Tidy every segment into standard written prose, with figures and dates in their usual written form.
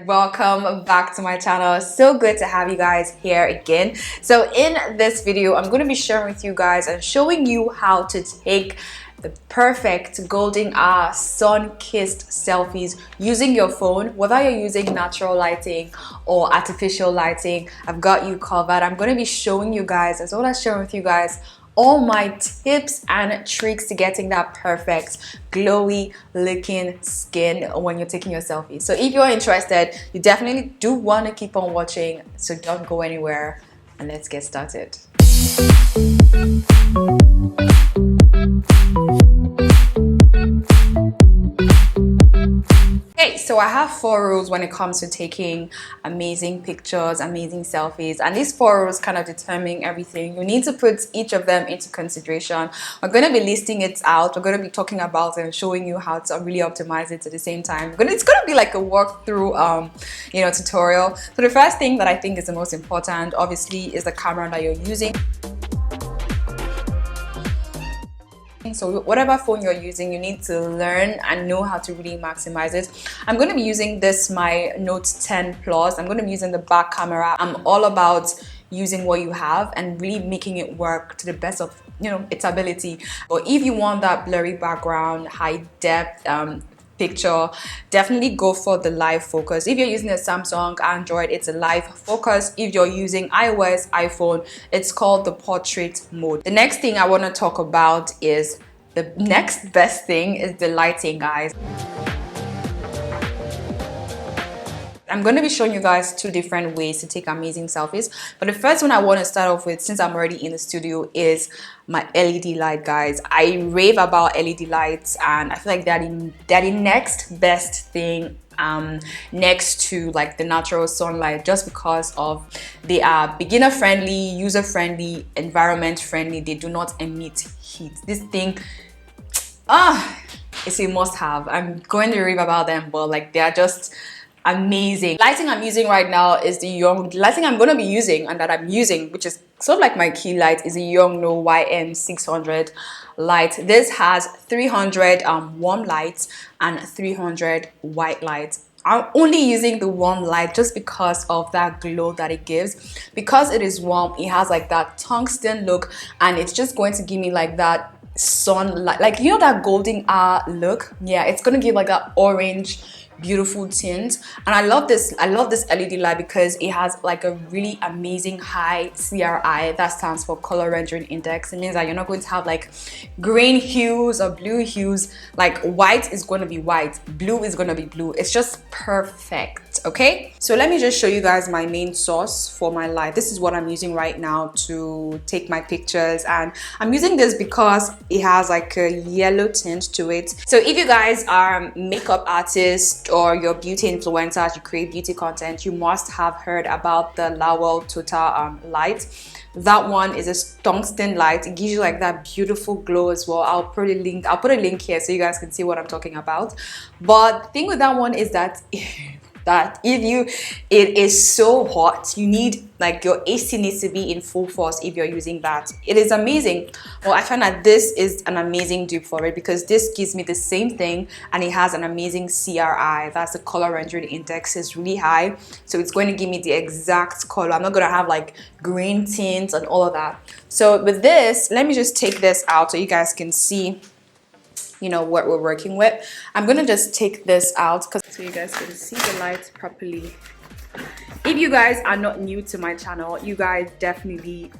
welcome back to my channel. So good to have you guys here again. So in this video, I'm going to be sharing with you guys and showing you how to take the perfect golden hour sun-kissed selfies using your phone. Whether you're using natural lighting or artificial lighting, I've got you covered. I'm going to be showing you guys, as well as sharing with you guys, all my tips and tricks to getting that perfect glowy looking skin when you're taking your selfie. So if you're interested, you definitely do want to keep on watching, so don't go anywhere and let's get started. Okay, so I have 4 rules when it comes to taking amazing pictures, amazing selfies, and these 4 rules kind of determine everything. You need to put each of them into consideration. We're going to be listing it out. We're going to be talking about it and showing you how to really optimize it at the same time. It's going to be like a walkthrough, tutorial. So the first thing that I think is the most important, obviously, is the camera that you're using. So whatever phone you're using, you need to learn and know how to really maximize it. I'm going to be using my Note 10 Plus. I'm going to be using the back camera. I'm all about using what you have and really making it work to the best of its ability. But if you want that blurry background, high depth picture, definitely go for the live focus. If you're using a Samsung, Android, it's a live focus. If you're using iOS, iPhone, it's called the portrait mode. The next thing I want to talk about is the next best thing is the lighting, guys. I'm going to be showing you guys 2 different ways to take amazing selfies. But the first one I want to start off with, since I'm already in the studio, is my LED light, guys. I rave about LED lights, and I feel like they're the next best thing next to like the natural sunlight, just because of they are beginner friendly, user friendly, environment friendly. They do not emit heat. This thing, it's a must have. I'm going to rave about them, but like they are just amazing. Lighting I'm using right now is the lighting I'm going to be using, and that I'm using, which is sort of like my key light, is a Yongnuo YM600 light. This has 300 warm lights and 300 white lights. I'm only using the warm light just because of that glow that it gives. Because it is warm, it has like that tungsten look, and it's just going to give me like that sunlight, like that golden hour look. Yeah, it's gonna give like that orange beautiful tint. And I love this LED light because it has like a really amazing high CRI. That stands for color rendering index. It means that you're not going to have like green hues or blue hues. Like white is going to be white, blue is going to be blue. It's just perfect. Okay, so let me just show you guys my main source for my light. This is what I'm using right now to take my pictures, and I'm using this because it has like a yellow tint to it. So if you guys are makeup artists or you're beauty influencers, you create beauty content, you must have heard about the Lowell Total light. That one is a tungsten light. It gives you like that beautiful glow as well. I'll put a link here so you guys can see what I'm talking about. But the thing with that one is that it is so hot, you need like your AC needs to be in full force if you're using that. It is amazing. Well, I find that this is an amazing dupe for it because this gives me the same thing, and it has an amazing CRI. That's the color rendering index, is really high, so it's going to give me the exact color. I'm not going to have like green tints and all of that. So with this, let me just take this out so you guys can see what we're working with. I'm gonna just take this out so you guys can see the light properly. If you guys are not new to my channel, you guys definitely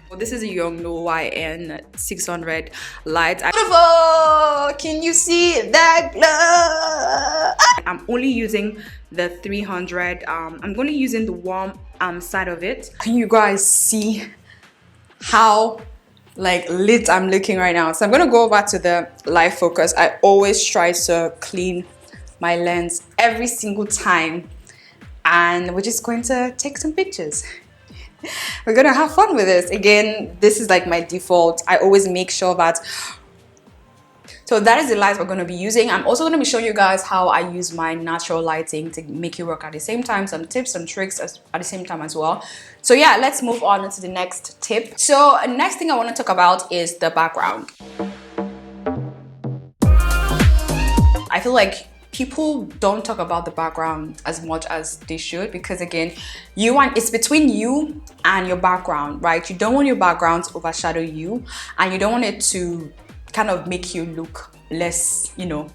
well, this is a Yongnuo YN600 light. Beautiful! Can you see that glow? I'm only using the 300. I'm going to be using the warm side of it. Can you guys see how like lit I'm looking right now? So I'm gonna go over to the live focus. I always try to clean my lens every single time, and we're just going to take some pictures. We're gonna have fun with this. Again, this is like my default. I always make sure that. So that is the light we're going to be using. I'm also going to be showing you guys how I use my natural lighting to make it work at the same time, some tips, some tricks at the same time as well. So yeah, let's move on to the next tip. So next thing I want to talk about is the background. I feel like people don't talk about the background as much as they should, because again, it's between you and your background, right? You don't want your background to overshadow you, and you don't want it to kind of make you look less, you know,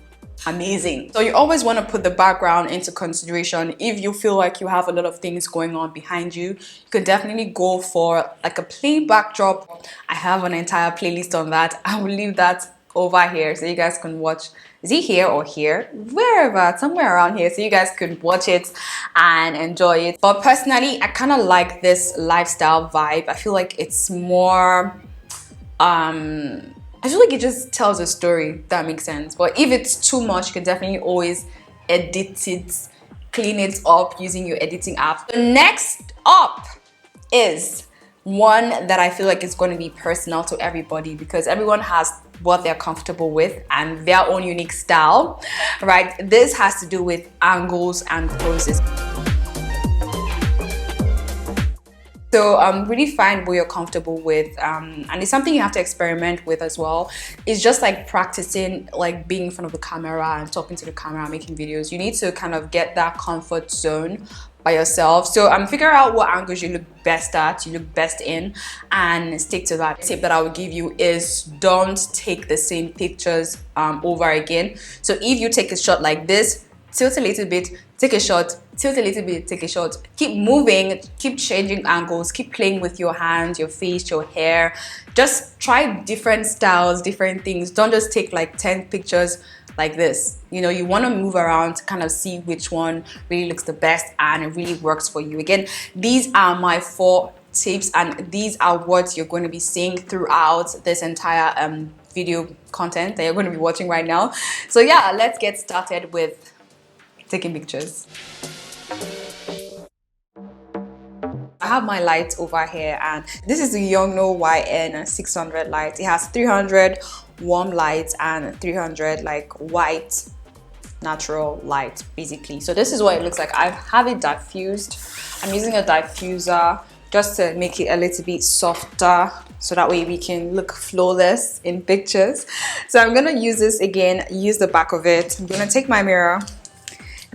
amazing. So you always want to put the background into consideration. If you feel like you have a lot of things going on behind you, you could definitely go for like a plain backdrop. I have an entire playlist on that. I will leave that over here so you guys can watch. Is it here or here? Wherever, somewhere around here, so you guys could watch it and enjoy it. But personally, I kind of like this lifestyle vibe. I feel like it's more I feel like it just tells a story, if that makes sense. But if it's too much, you can definitely always edit it, clean it up using your editing app. The next up is one that I feel like is going to be personal to everybody, because everyone has what they're comfortable with and their own unique style, right? This has to do with angles and poses. So really find what you're comfortable with, and it's something you have to experiment with as well. It's just like practicing, like being in front of the camera and talking to the camera, making videos. You need to kind of get that comfort zone by yourself. So figure out what angles you look best at, you look best in, and stick to that. The tip that I would give you is don't take the same pictures over again. So if you take a shot like this, tilt a little bit, take a shot, tilt a little bit, take a shot. Keep moving, keep changing angles, keep playing with your hands, your face, your hair. Just try different styles, different things. Don't just take like 10 pictures like this. You know, you want to move around to kind of see which one really looks the best and it really works for you. Again, these are my 4 tips, and these are what you're going to be seeing throughout this entire video content that you're going to be watching right now. So yeah, let's get started with taking pictures. I have my lights over here, and this is the Yongno YN 600 light. It has 300 warm lights and 300 like white natural light basically. So this is what it looks like. I have it diffused. I'm using a diffuser just to make it a little bit softer, so that way we can look flawless in pictures. So I'm gonna use this again, use the back of it. I'm gonna take my mirror,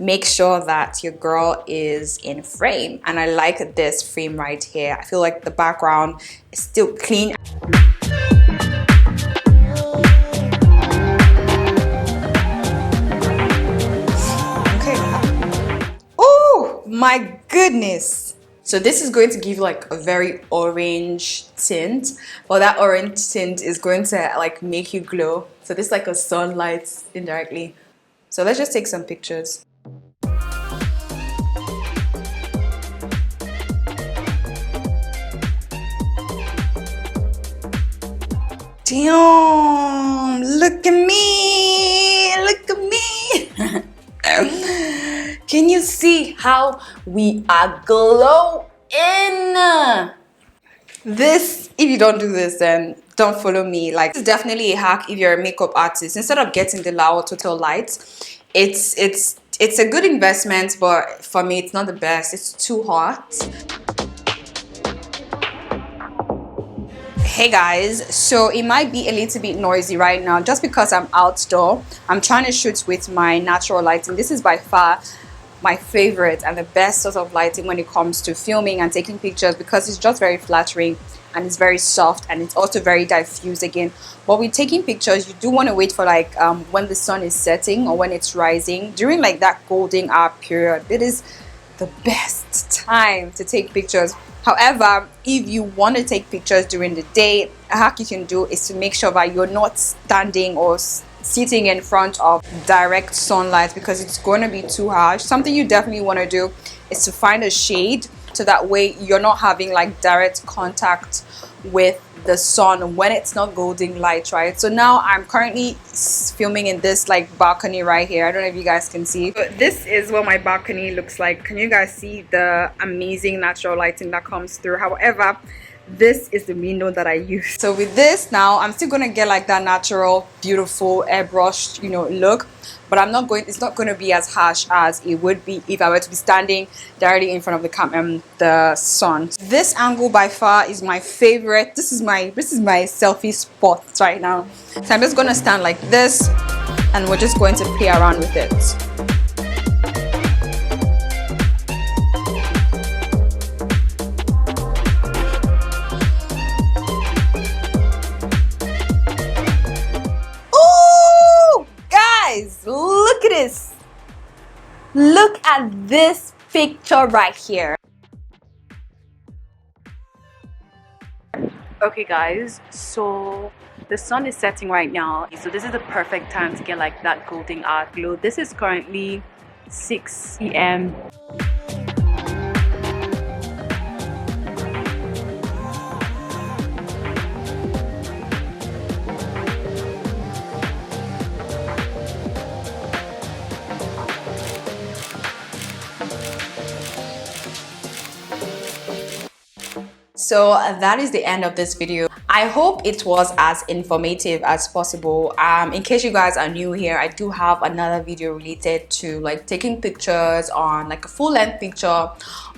make sure that your girl is in frame, and I like this frame right here. I feel like the background is still clean. Okay. Oh my goodness. So this is going to give like a very orange tint, but that orange tint is going to like make you glow. So this is like a sunlight indirectly. So let's just take some pictures. Damn, look at me, look at me. Can you see how we are glowing? This, if you don't do this, then don't follow me. Like, this is definitely a hack if you're a makeup artist. Instead of getting the Lao Total lights, it's a good investment, but for me it's not the best. It's too hot. Hey guys, so it might be a little bit noisy right now just because I'm outdoor. I'm trying to shoot with my natural lighting. This is by far my favorite and the best sort of lighting when it comes to filming and taking pictures, because it's just very flattering and it's very soft and it's also very diffused again. But with taking pictures, you do want to wait for like when the sun is setting or when it's rising. During like that golden hour period, it is the best time to take pictures. However, if you want to take pictures during the day, a hack you can do is to make sure that you're not standing or sitting in front of direct sunlight, because it's going to be too harsh. Something you definitely want to do is to find a shade, so that way you're not having like direct contact with the sun when it's not golden light, right? So now I'm currently filming in this like balcony right here. I don't know if you guys can see, but this is what my balcony looks like. Can you guys see the amazing natural lighting that comes through? However, this is the window that I use. So with this now, I'm still gonna get like that natural, beautiful airbrushed, you know, look, but it's not going to be as harsh as it would be if I were to be standing directly in front of the sun. This angle by far is my favorite. This is my selfie spot right now. So I'm just going to stand like this, and and we're just going to play around with it. Oh, guys, look at this. Look at this picture right here. Okay guys, so the sun is setting right now, so this is the perfect time to get like that golden hour glow. This is currently 6 p.m. So that is the end of this video. I hope it was as informative as possible. In case you guys are new here, I do have another video related to like taking pictures on like a full-length picture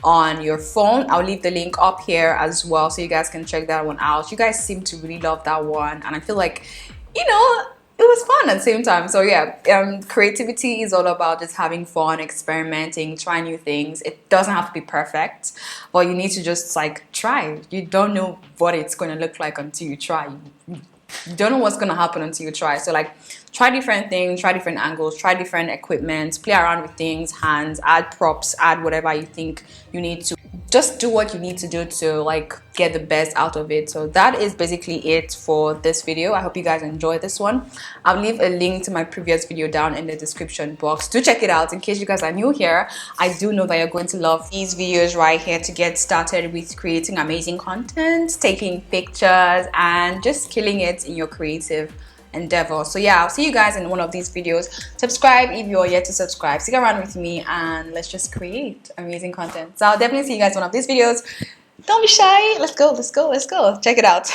on your phone. I'll leave the link up here as well so you guys can check that one out. You guys seem to really love that one, and I feel like, you know, it was fun at the same time. So yeah, creativity is all about just having fun, experimenting, trying new things. It doesn't have to be perfect, but you need to just like try. You don't know what it's going to look like until you try. You don't know what's going to happen until you try. So like, try different things, try different angles, try different equipment, play around with things, hands, add props, add whatever you think you need to. Just do what you need to do to like get the best out of it. So that is basically it for this video. I hope you guys enjoyed this one. I'll leave a link to my previous video down in the description box. Do check it out in case you guys are new here. I do know that you're going to love these videos right here to get started with creating amazing content, taking pictures, and just killing it in your creative endeavor. So yeah, I'll see you guys in one of these videos. Subscribe if you're yet to subscribe. Stick around with me and let's just create amazing content. So I'll definitely see you guys in one of these videos. Don't be shy. Let's go, let's go, let's go. Check it out.